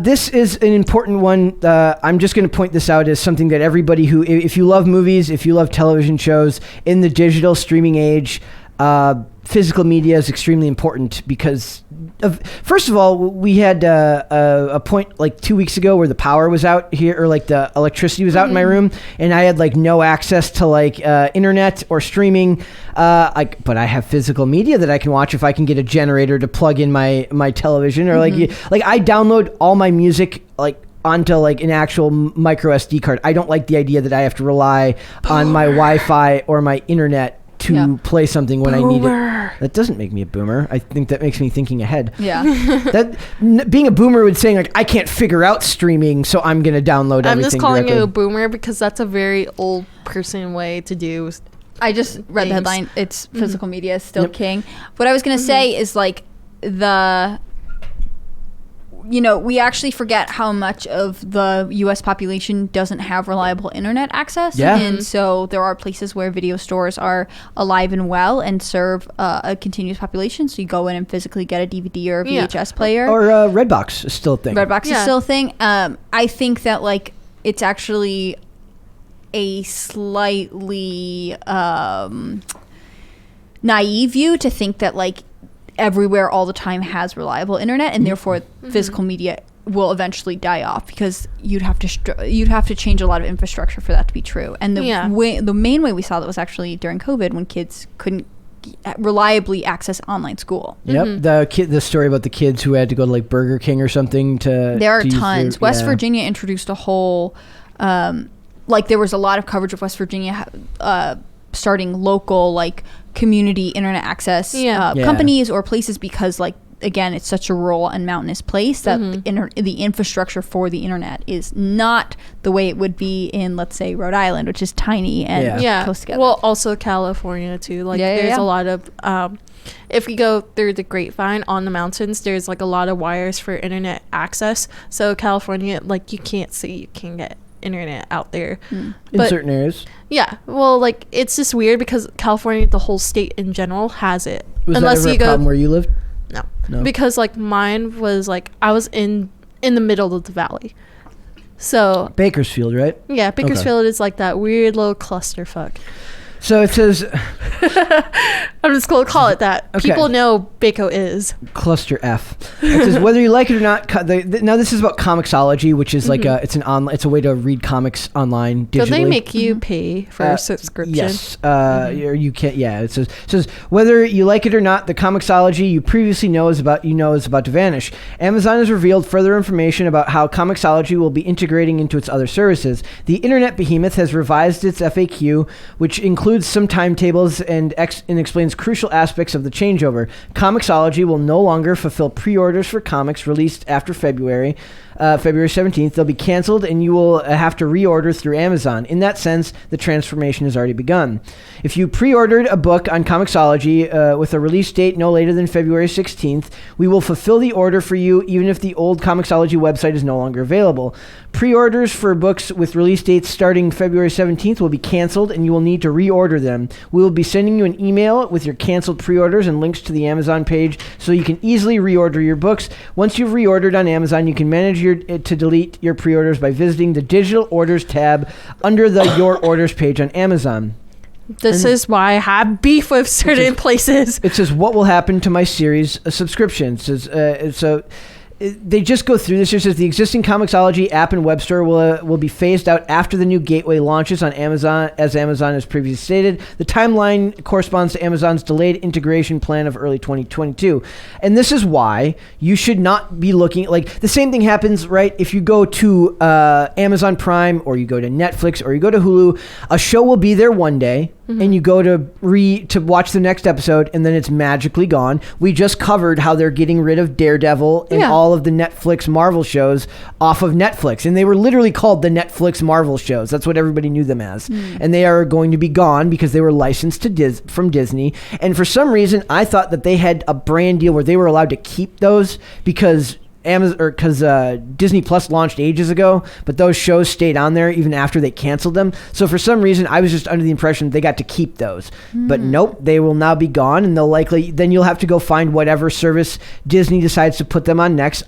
this is an important one. I'm just going to point this out as something that everybody who, if you love movies, if you love television shows, in the digital streaming age, physical media is extremely important because first of all, we had a point like 2 weeks ago where the power was out here, or like the electricity was out in my room, and I had like no access to like internet or streaming. But I have physical media that I can watch if I can get a generator to plug in my television, or like I download all my music like onto like an actual micro SD card. I don't like the idea that I have to rely on my Wi-Fi or my internet to play something when I need it. That doesn't make me a boomer. I think that makes me thinking ahead. Yeah. Being a boomer would saying like, I can't figure out streaming, so I'm going to download everything. I'm just calling you a boomer because that's a very old person way to do. I just read the headline. It's physical media is still king. What I was going to say is like we actually forget how much of the U.S. population doesn't have reliable internet access. Yeah. And so there are places where video stores are alive and well and serve a continuous population. So you go in and physically get a DVD or a VHS player. Or Redbox is still a thing. Redbox is still a thing. I think that like it's actually a slightly naive view to think that like everywhere all the time has reliable internet, and therefore physical media will eventually die off, because you'd have to change a lot of infrastructure for that to be true. And the main way we saw that was actually during COVID, when kids couldn't reliably access online school. The story about the kids who had to go to like Burger King or something there are tons. West Virginia introduced a whole there was a lot of coverage of West Virginia starting local like community internet access companies or places, because like again, it's such a rural and mountainous place that the infrastructure for the internet is not the way it would be in, let's say, Rhode Island, which is tiny and close together. Well, also California too. Like there's a lot of if you go through the Grapevine on the mountains, there's like a lot of wires for internet access. So California, like you can't get internet out there in certain areas. Well, like it's just weird because California, the whole state in general, has it. Was that ever a problem where you lived? No, because like mine was like I was in the middle of the valley, so Bakersfield, right? Yeah, Bakersfield is like that weird little clusterfuck. So it says I'm just going to call it that. Okay. People know Baco is cluster F. It says whether you like it or not. Now this is about Comixology, which is like it's a way to read comics online digitally. So they make you pay for a subscription. Yes, you can't. Yeah, it says whether you like it or not, the Comixology you previously know is about to vanish. Amazon has revealed further information about how Comixology will be integrating into its other services. The internet behemoth has revised its FAQ, which includes some timetables and explains crucial aspects of the changeover. Comixology will no longer fulfill pre-orders for comics released after February 17th. They'll be canceled, and you will have to reorder through Amazon. In that sense, the transformation has already begun. If you pre-ordered a book on Comixology with a release date no later than February 16th, we will fulfill the order for you, even if the old Comixology website is no longer available. Pre-orders for books with release dates starting February 17th will be canceled, and you will need to reorder them. We will be sending you an email with your canceled pre-orders and links to the Amazon page so you can easily reorder your books. Once you've reordered on Amazon, you can manage to delete your pre-orders by visiting the Digital Orders tab under the Your Orders page on Amazon. This is why I have beef with certain places. It says, what will happen to my series subscription? It says, they just go through this. It says the existing Comixology app and web store will be phased out after the new gateway launches on Amazon, as Amazon has previously stated. The timeline corresponds to Amazon's delayed integration plan of early 2022. And this is why you should not be looking, like the same thing happens, right? If you go to Amazon Prime, or you go to Netflix, or you go to Hulu, a show will be there one day, and you go to watch the next episode, and then it's magically gone. We just covered how they're getting rid of Daredevil and all of the Netflix Marvel shows off of Netflix, and they were literally called the Netflix Marvel shows. That's what everybody knew them as. And they are going to be gone because they were licensed from Disney. And for some reason, I thought that they had a brand deal where they were allowed to keep those because Amazon or because Disney Plus launched ages ago, but those shows stayed on there even after they canceled them. So for some reason, I was just under the impression they got to keep those, but nope, they will now be gone, and then you'll have to go find whatever service Disney decides to put them on next,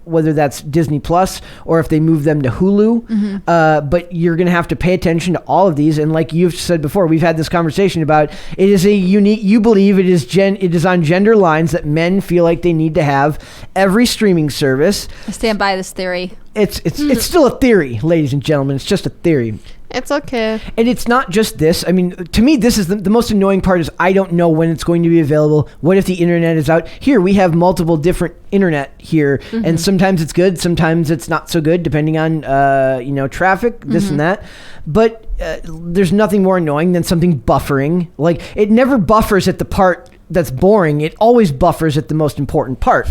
whether that's Disney Plus or if they move them to Hulu. But you're going to have to pay attention to all of these, and like you've said before, we've had this conversation about it is a unique. You believe it is on gender lines that men feel like they need to have every streaming service. I stand by this theory. It's still a theory, ladies and gentlemen. It's just a theory. It's okay. And it's not just this. I mean, to me, this is the most annoying part is I don't know when it's going to be available. What if the internet is out? Here, we have multiple different internet here, and sometimes it's good, sometimes it's not so good, depending on, traffic, this and that. But there's nothing more annoying than something buffering. Like, it never buffers at the part that's boring. It always buffers at the most important part.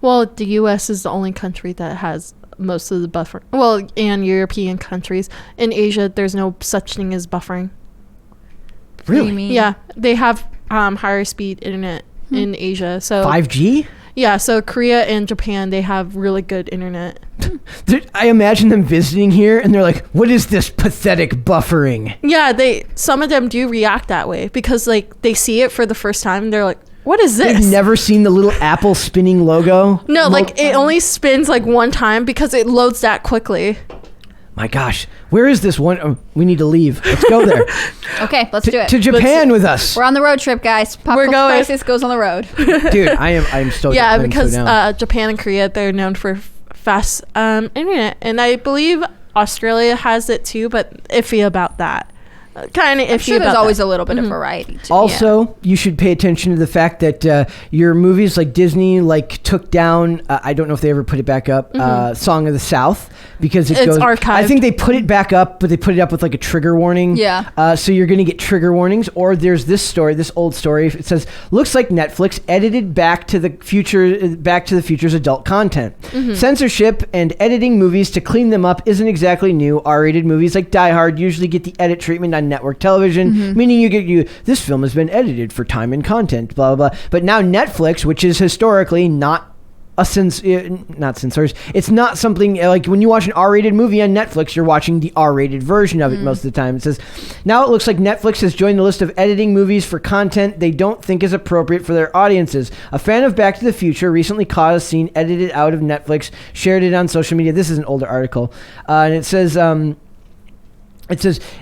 Well, the U.S. is the only country that has most of the buffer. Well, and European countries. In Asia, there's no such thing as buffering. Really? Yeah, they have higher speed internet in Asia. So 5G? Yeah, so Korea and Japan, they have really good internet. I imagine them visiting here, and they're like, "What is this pathetic buffering?" Yeah, some of them do react that way because like they see it for the first time, and they're like, what is this? They've never seen the little Apple spinning logo? No, like it only spins like one time because it loads that quickly. My gosh, where is this one? Oh, we need to leave. Let's go there. Okay, let's do it. To Japan with us. We're on the road trip, guys. Pop Culture Crisis goes on the road. Dude, I'm so yeah, because Japan and Korea, they're known for fast internet, and I believe Australia has it too, but iffy about that. Kind of iffy. I'm sure there's about always that. a little bit of variety too. Also, you should pay attention to the fact that your movies like Disney took down, I don't know if they ever put it back up, Song of the South, because it's archived. I think they put it back up, but they put it up with like a trigger warning. Yeah. So you're going to get trigger warnings. Or there's this old story. It says, looks like Netflix edited Back to the Future's adult content. Censorship and editing movies to clean them up isn't exactly new. R-rated movies like Die Hard usually get the edit treatment on network television, meaning this film has been edited for time and content, blah, blah, blah. But now Netflix, which is historically not censors. It's not something like when you watch an R-rated movie on Netflix, you're watching the R-rated version of it most of the time. It says, now it looks like Netflix has joined the list of editing movies for content they don't think is appropriate for their audiences. A fan of Back to the Future recently caught a scene edited out of Netflix, shared it on social media. This is an older article. And it says,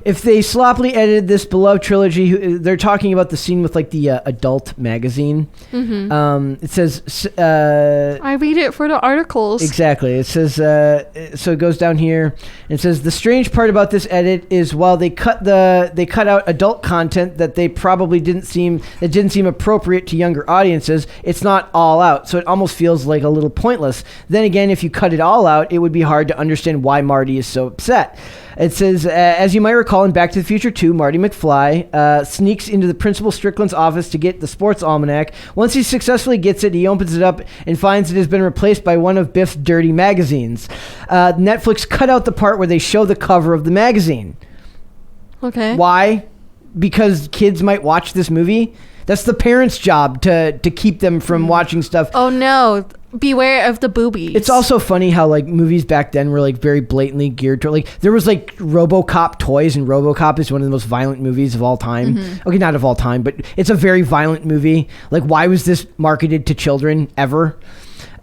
if they sloppily edited this beloved trilogy, they're talking about the scene with like the adult magazine. It says, I read it for the articles. Exactly. It says, so it goes down here and it says, the strange part about this edit is while they cut out adult content that didn't seem appropriate to younger audiences, it's not all out. So it almost feels like a little pointless. Then again, if you cut it all out, it would be hard to understand why Marty is so upset. It says, as you might recall in Back to the Future 2, Marty McFly sneaks into the Principal Strickland's office to get the sports almanac. Once he successfully gets it, he opens it up and finds it has been replaced by one of Biff's dirty magazines. Netflix cut out the part where they show the cover of the magazine. Okay. Why? Because kids might watch this movie? That's the parents' job to keep them from watching stuff. Oh, no. Beware of the boobies. It's also funny how like movies back then were like very blatantly geared to like there was like RoboCop toys, and RoboCop is one of the most violent movies of all time. Okay, not of all time, but it's a very violent movie. Like, why was this marketed to children ever?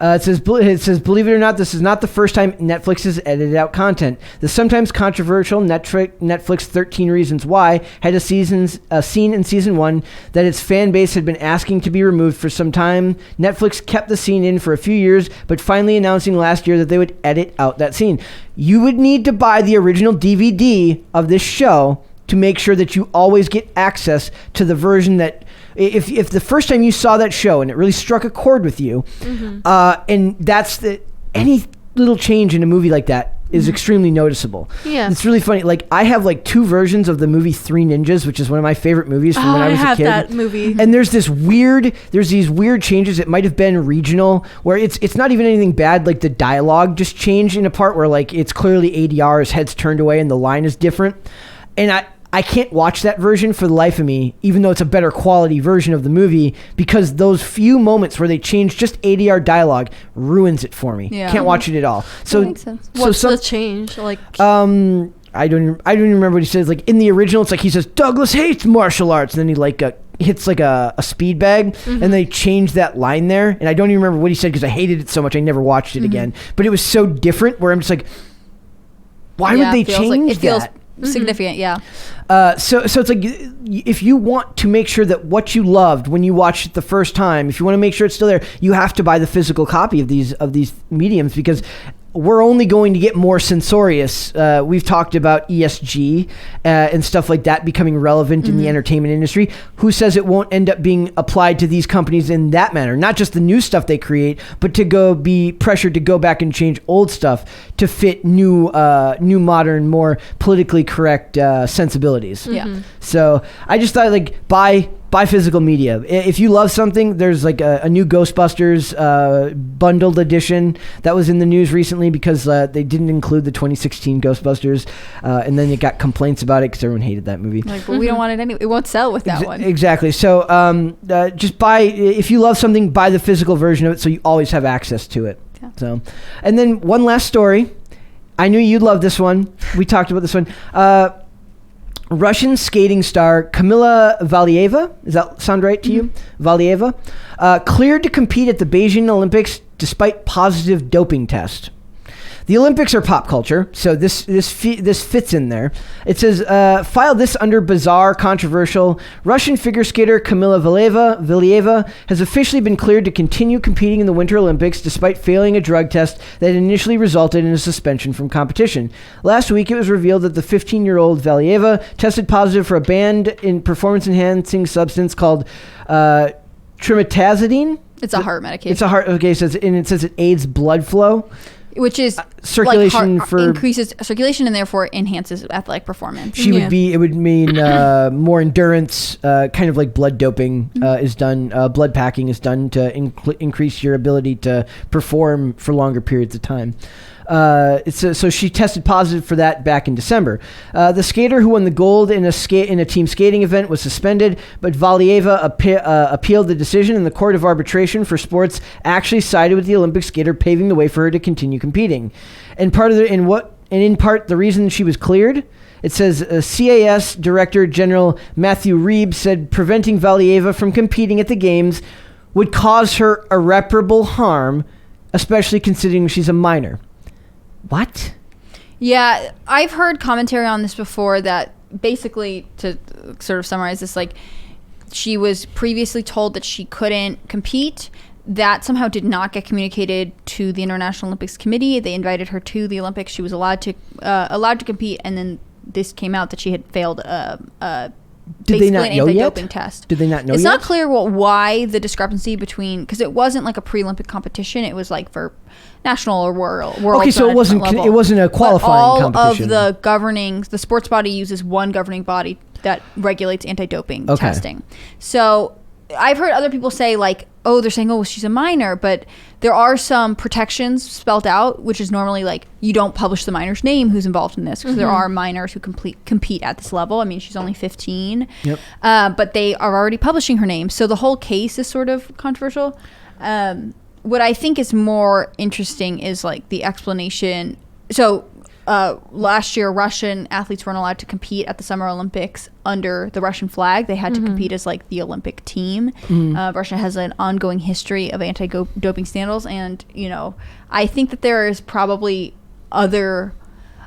It says, believe it or not, this is not the first time Netflix has edited out content. The sometimes controversial Netflix 13 Reasons Why had a scene in season 1 that its fan base had been asking to be removed for some time. Netflix kept the scene in for a few years, but finally announcing last year that they would edit out that scene. You would need to buy the original DVD of this show to make sure that you always get access to the version that if the first time you saw that show and it really struck a chord with you, and that's any little change in a movie like that is extremely noticeable. Yeah. It's really funny. Like, I have like 2 versions of the movie Three Ninjas, which is one of my favorite movies from when I was a kid. I have that movie. And there's these weird changes. It might have been regional where it's not even anything bad. Like the dialogue just changed in a part where like it's clearly ADR, his head's turned away and the line is different. And I can't watch that version for the life of me, even though it's a better quality version of the movie, because those few moments where they change just ADR dialogue ruins it for me. Can't watch it at all. So that makes sense. What's the change? Like, I don't even remember what he says. Like in the original, it's like he says Douglas hates martial arts, and then he like hits like a speed bag, and they changed that line there. And I don't even remember what he said because I hated it so much I never watched it again. But it was so different where I'm just like, why would they change that? Significant, So it's like, if you want to make sure that what you loved when you watched it the first time, if you want to make sure it's still there, you have to buy the physical copy of these mediums, because we're only going to get more censorious. We've talked about ESG and stuff like that becoming relevant in the entertainment industry. Who says it won't end up being applied to these companies in that manner? Not just the new stuff they create, but to go be pressured to go back and change old stuff to fit new modern, more politically correct sensibilities. So I just thought, like, buy physical media. If you love something, there's like a new Ghostbusters bundled edition that was in the news recently because they didn't include the 2016 Ghostbusters, and then it got complaints about it because everyone hated that movie. Like, but we don't want it anyway. It won't sell with that one. Exactly. So just buy, if you love something, buy the physical version of it so you always have access to it. So, and then one last story. I knew you'd love this one. We talked about this one. Russian skating star KAMILA Valieva, does that sound right to you? Valieva, cleared to compete at the Beijing Olympics despite positive doping test. The Olympics are pop culture, so this fits in there. It says, file this under bizarre, controversial. Russian figure skater KAMILA Valieva has officially been cleared to continue competing in the Winter Olympics despite failing a drug test that initially resulted in a suspension from competition. Last week, it was revealed that the 15-year-old Valieva tested positive for a banned in performance-enhancing substance called trimetazidine. It's a heart medication. It's a heart. Okay, it says it aids blood flow, which is circulation increases circulation and therefore enhances athletic performance. It would mean more endurance, kind of like blood doping is done. Blood packing is done to increase your ability to perform for longer periods of time. So she tested positive for that back in December. The skater who won the gold in a team skating event was suspended, but Valieva appealed the decision, and the Court of Arbitration for Sports actually sided with the Olympic skater, paving the way for her to continue competing. And in part the reason she was cleared, it says CAS Director General Matthew Reeb said preventing Valieva from competing at the games would cause her irreparable harm, especially considering she's a minor. What? Yeah, I've heard commentary on this before that basically, to sort of summarize this, like, she was previously told that she couldn't compete. That somehow did not get communicated to the International Olympics Committee. They invited her to the Olympics. She was allowed to compete, and then this came out that she had failed Did they not know yet? Anti-doping test. Did they not know it's yet? It's not clear why the discrepancy between, because it wasn't like a pre-Olympic competition. It was like for national or world. Okay, so it wasn't a qualifying competition. All of the sports body uses one governing body that regulates anti-doping testing. So I've heard other people say, like, oh, they're saying, oh, she's a minor, but there are some protections spelled out, which is normally like you don't publish the minor's name who's involved in this, because there are minors who compete at this level. I mean, she's only 15, but they are already publishing her name. So the whole case is sort of controversial. What I think is more interesting is like the explanation. So last year, Russian athletes weren't allowed to compete at the Summer Olympics under the Russian flag. They had to compete as like the Olympic team. Russia has an ongoing history of anti-doping scandals, and I think that there is probably other.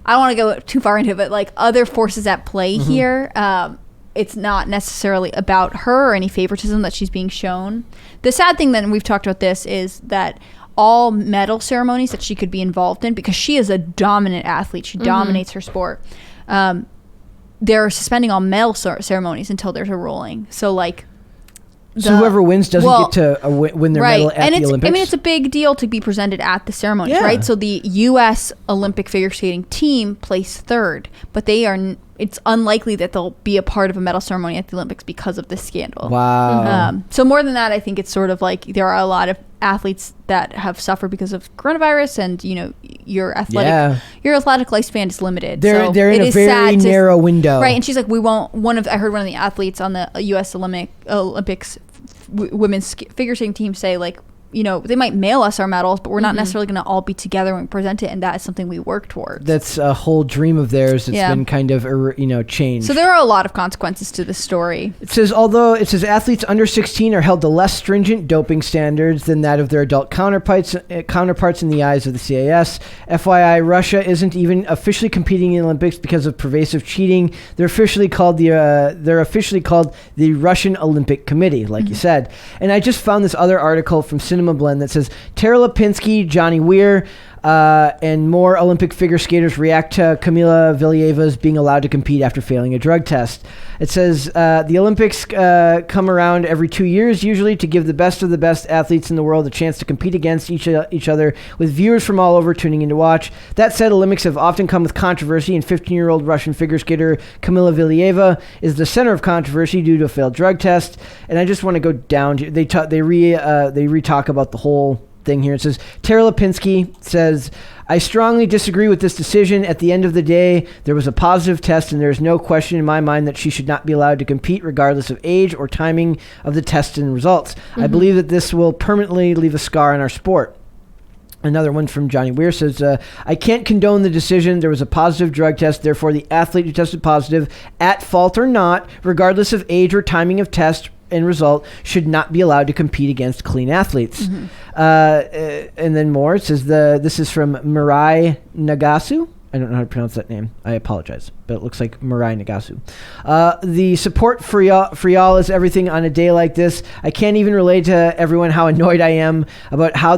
I don't want to go too far into it, but like other forces at play here. It's not necessarily about her or any favoritism that she's being shown. The sad thing, then, we've talked about this, is that all medal ceremonies that she could be involved in, because she is a dominant athlete, she dominates her sport, they're suspending all medal ceremonies until there's a ruling. So like, so whoever wins doesn't get to win their medal at the Olympics? I mean, it's a big deal to be presented at the ceremonies, right? So the U.S. Olympic figure skating team placed third, but it's unlikely that they'll be a part of a medal ceremony at the Olympics because of this scandal. Wow. So more than that, I think it's sort of like there are a lot of athletes that have suffered because of coronavirus, and your athletic lifespan is limited. They're in a very narrow window. Right. And she's like, I heard one of the athletes on the U.S. Olympics women's figure skating team say, like, you know, they might mail us our medals, but we're not necessarily going to all be together when we present it, and that is something we work towards. That's a whole dream of theirs that's been kind of, changed. So there are a lot of consequences to this story. It says athletes under 16 are held to less stringent doping standards than that of their adult counterparts in the eyes of the CAS. FYI, Russia isn't even officially competing in the Olympics because of pervasive cheating. They're officially called the Russian Olympic Committee, like you said. And I just found this other article from Cinema Blend that says Tara Lipinski, Johnny Weir, and more Olympic figure skaters react to KAMILA Valieva's being allowed to compete after failing a drug test. It says the Olympics come around every 2 years, usually to give the best of the best athletes in the world a chance to compete against each other, with viewers from all over tuning in to watch. That said, Olympics have often come with controversy, and 15-year-old Russian figure skater KAMILA Valieva is the center of controversy due to a failed drug test. And I just want to go down to they re-talk about the whole thing here. It says Tara Lipinski says, I strongly disagree with this decision. At the end of the day, there was a positive test, and there is no question in my mind that she should not be allowed to compete regardless of age or timing of the test and results. I believe that this will permanently leave a scar in our sport. Another one from Johnny Weir says, I can't condone the decision. There was a positive drug test. Therefore, the athlete who tested positive, at fault or not, regardless of age or timing of test and result, should not be allowed to compete against clean athletes. And then more. It says this is from Mirai Nagasu. I don't know how to pronounce that name. I apologize, but it looks like Mirai Nagasu. The support for y'all is everything on a day like this. I can't even relate to everyone how annoyed I am about how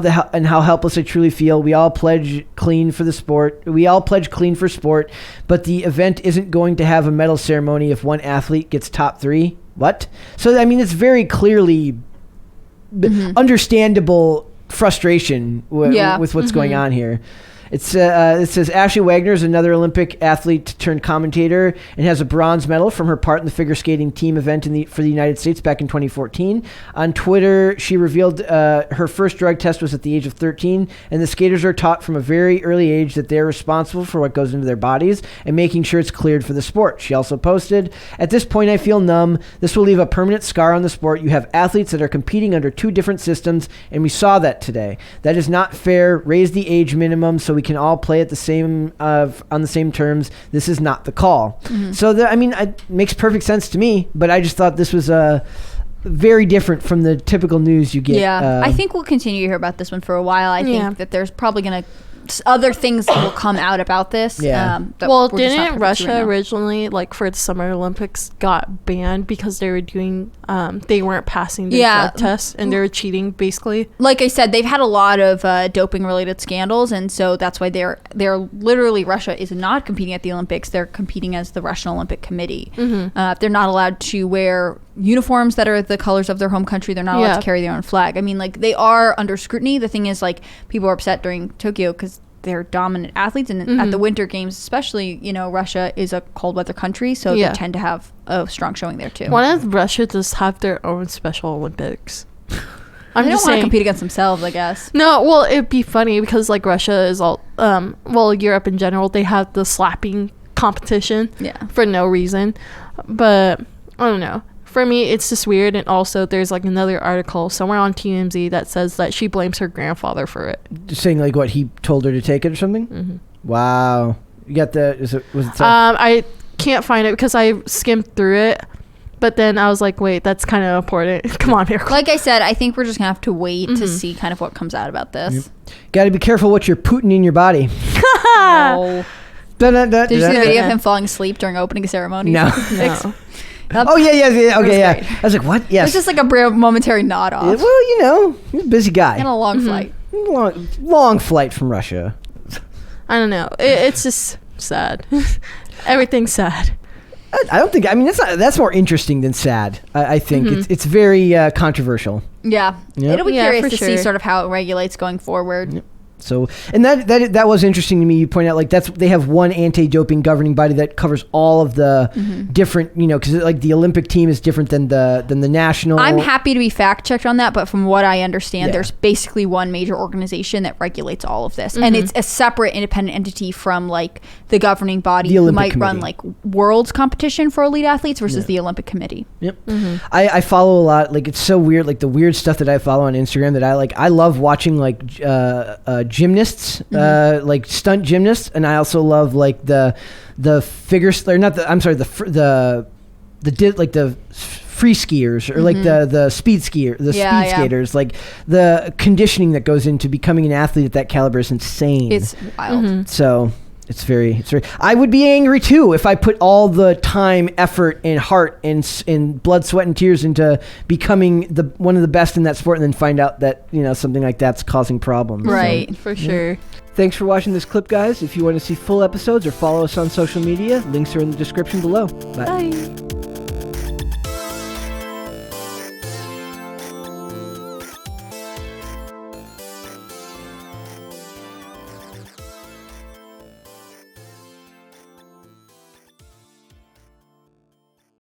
helpless I truly feel. We all pledge clean for sport, but the event isn't going to have a medal ceremony if one athlete gets top 3. What? So, I mean, it's very clearly understandable frustration with what's going on here. It says Ashley Wagner is another Olympic athlete turned commentator and has a bronze medal from her part in the figure skating team event for the United States back in 2014. On Twitter, she revealed her first drug test was at the age of 13, and the skaters are taught from a very early age that they're responsible for what goes into their bodies and making sure it's cleared for the sport. She also posted, at this point I feel numb. This will leave a permanent scar on the sport. You have athletes that are competing under 2 different systems, and we saw that today. That is not fair. Raise the age minimum so we can all play at on the same terms. This is not the call. So it makes perfect sense to me, but I just thought this was very different from the typical news you get. I think we'll continue to hear about this one for a while. I think that there's probably going to other things that will come out about this. Didn't Russia originally, like for the Summer Olympics, got banned because they were doing they weren't passing their drug tests and they were cheating basically? Like I said, they've had a lot of doping related scandals, and so that's why they're literally, Russia is not competing at the Olympics. They're competing as the Russian Olympic Committee. They're not allowed to wear uniforms that are the colors of their home country. They're not allowed to carry their own flag. I mean, like, they are under scrutiny. The thing is, like, people are upset during Tokyo because they're dominant athletes, and at the Winter Games especially, Russia is a cold weather country, so they tend to have a strong showing there too. Why does Russia just have their own special Olympics? They don't want to compete against themselves, I guess. No, well, it'd be funny because, like, Russia is all Europe in general, they have the slapping competition for no reason, but I don't know. For me, it's just weird. And also, there's like another article somewhere on TMZ that says that she blames her grandfather for it. Just saying, like, what, he told her to take it or something? Wow. You got was it I can't find it because I skimmed through it, but then I was like, wait, that's kind of important. Come on, Miracle. Like I said, I think we're just gonna have to wait to see kind of what comes out about this. Got to be careful what you're putting in your body. Oh. Did you see the video of him falling asleep during opening ceremony? No. Oh, yeah. Okay, yeah. I was like, what? Yes. It's just like a momentary nod off. Yeah, well, he's a busy guy. And a long flight. Long flight from Russia. I don't know. It's just sad. Everything's sad. I don't think, that's more interesting than sad. I think it's very controversial. Yeah. It'll be curious to see sort of how it regulates going forward. So, and that was interesting to me. You point out like they have one anti-doping governing body that covers all of the different, because like the Olympic team is different than the national. I'm happy to be fact checked on that, but from what I understand, there's basically one major organization that regulates all of this, and it's a separate independent entity from like the governing body who might run like world's competition for elite athletes versus the Olympic Committee. Yep. I follow a lot. Like it's so weird. Like the weird stuff that I follow on Instagram that I like. I love watching like gymnasts, like stunt gymnasts, and I also love like the figure or not the I'm sorry the free skiers or like the speed skaters, like the conditioning that goes into becoming an athlete at that caliber is insane. It's wild. So it's very I would be angry too if I put all the time, effort, and heart and blood, sweat, and tears into becoming one of the best in that sport, and then find out that something like that's causing problems. Right, so, for sure. Thanks for watching this clip, guys. If you want to see full episodes or follow us on social media, links are in the description below. Bye.